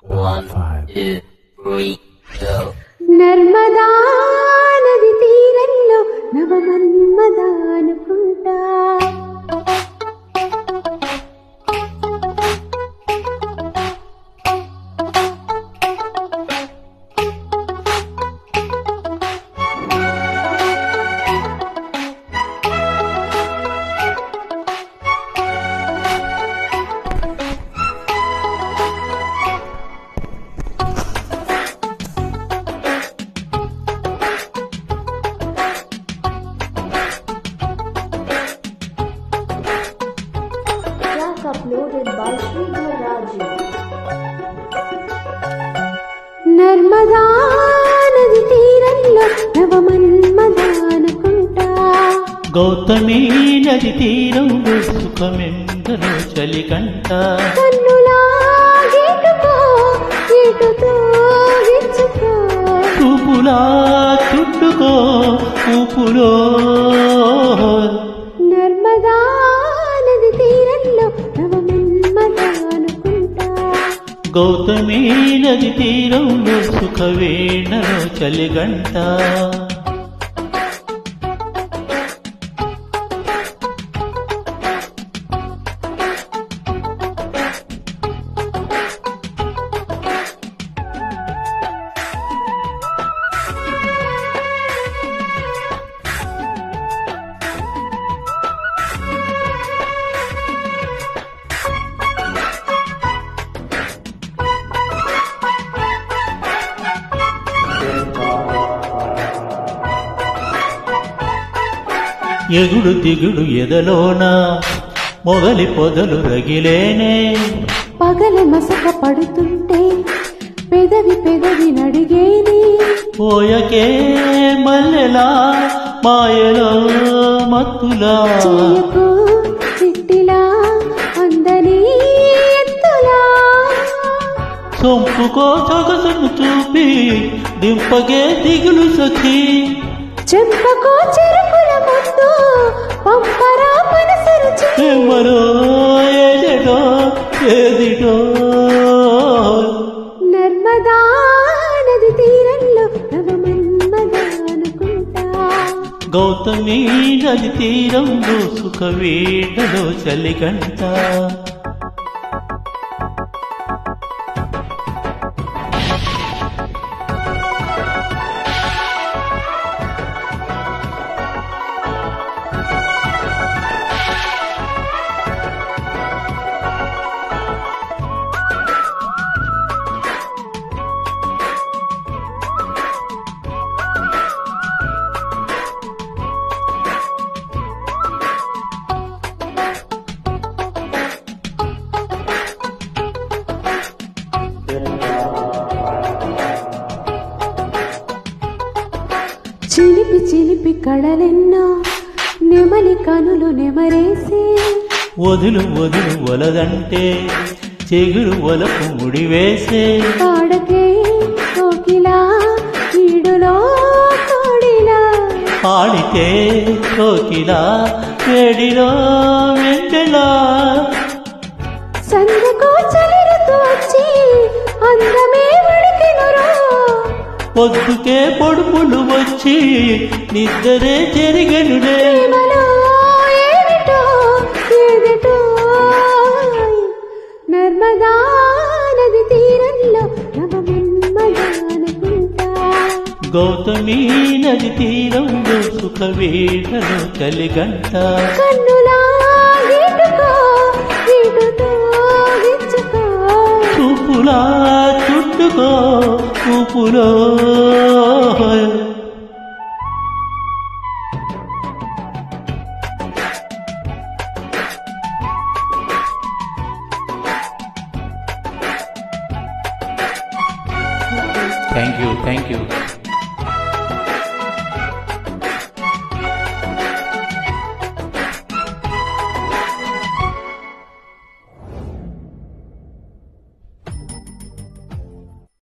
One, two, three, go. Narmada నది తీరంలో నవమన్మదా అనుకుంటా uploaded by Sridhar Raju. Narmada నది తీరంలో నవమన్మదా అనుకుంటా గౌతమి నది తీరంలో సుఖమెందరో చలికంట కన్నులా గీటుకో గీటుతో గిచ్చుకో చూపులా చుట్టుకో ఊపులో నర్మదా నది తీరంలో నవమన్మదా అనుకుంటా గౌతమి నది తీరంలో సుఖవేణలో చలిగంట ఎగుడు దిగుడు ఎదలోన మొగలి పొదలు రగిలేనే పగల మసక పడుతుంటే పెదవి పెదవి నడిగేని పోయకే మల్లెలా మాయలో మత్తులా చేయకు చిట్టిలా అందని ఎత్తులా సొంపుకో సొగసును చూపి దింపగే దిగులు సఖీ చెంపకో చెరుకుల ముందు పంపరా మనసు రుచి మరో ఏదో ఏదిటో నర్మదా నది తీరంలో నవమన్మదా అనుకుంటా గౌతమి నది తీరంలో సుఖవేణలో చలిగంట చిలిపి చిలిపి కడలెన్నో నెమలి కనులు నెమరేసే వదులు వదులు వలదంటే చెగురు వలకు ముడివేసే పాడకే కోకిలా ఈడులో కోడిలా పాడితే కోకిలా వేడిలో వెంటలా సందకో చలిరుతూ వచ్చి అందమే ఉడికినురో పొద్దుకే పొడుపులు వచ్చి నిద్దరే జరిగనుడే ప్రేమలో ఏమిటో ఏదిటో నర్మదా నది తీరంలో నవమన్మదా అనుకుంటా గౌతమి నది తీరంలో సుఖవేణలో కలిగంట కన్నులా గీటుకో గీటుతో గిచ్చుకో చూపులా చుట్టుకో ఊపులో థ్యాంక్ యూ